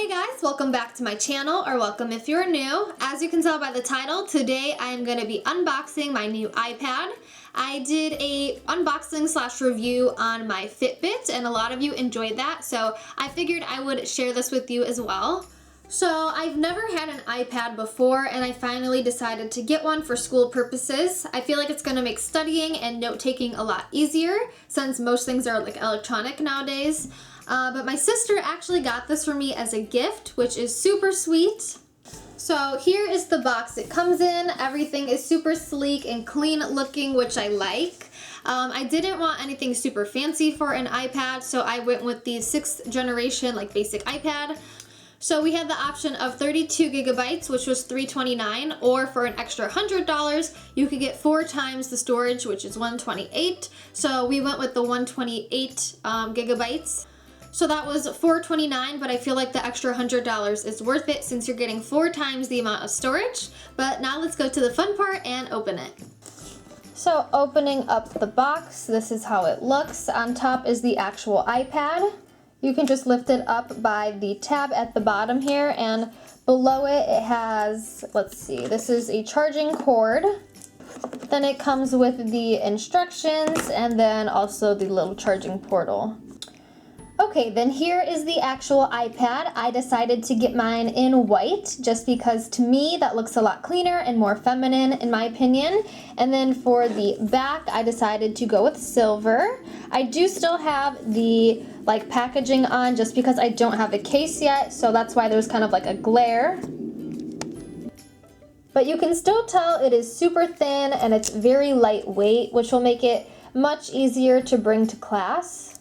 Hey guys, welcome back to my channel, or welcome if you're new. As you can tell by the title, today I am going to be unboxing my new iPad. I did a unboxing slash review on my Fitbit and a lot of you enjoyed that, so I figured I would share this with you as well. So I've never had an iPad before and I finally decided to get one for school purposes. I feel like it's going to make studying and note-taking a lot easier since most things are like electronic nowadays. But my sister actually got this for me as a gift, which is super sweet. So here is the box it comes in. Everything is super sleek and clean looking, which I like. I didn't want anything super fancy for an iPad, so I went with the 6th generation like basic iPad. So we had the option of 32 gigabytes, which was $329, or for an extra $100, you could get 4 times the storage, which is 128. So we went with the 128 gigabytes. So that was $429, but I feel like the extra $100 is worth it since you're getting 4 times the amount of storage. But now let's go to the fun part and open it. So opening up the box, this is how it looks. On top is the actual iPad. You can just lift it up by the tab at the bottom here, and below it, it has, let's see, this is a charging cord. Then it comes with the instructions and then also the little charging portal. Okay, then here is the actual iPad. I decided to get mine in white just because to me that looks a lot cleaner and more feminine in my opinion. And then for the back, I decided to go with silver. I do still have the packaging on just because I don't have the case yet, so that's why there's kind of like a glare. But you can still tell it is super thin and it's very lightweight, which will make it much easier to bring to class.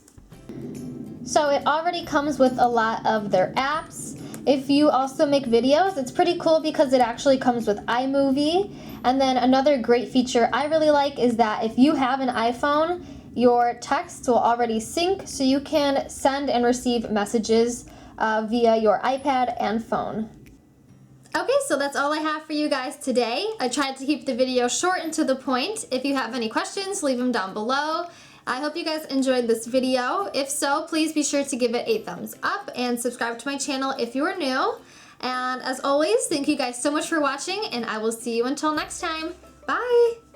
So it already comes with a lot of their apps. If you also make videos, it's pretty cool because it actually comes with iMovie. And then another great feature I really like is that if you have an iPhone, your text will already sync so you can send and receive messages via your iPad and phone. Okay, so that's all I have for you guys today. I tried to keep the video short and to the point. If you have any questions, leave them down below. I hope you guys enjoyed this video. If so, please be sure to give it a thumbs up and subscribe to my channel if you are new. And as always, thank you guys so much for watching, and I will see you until next time. Bye!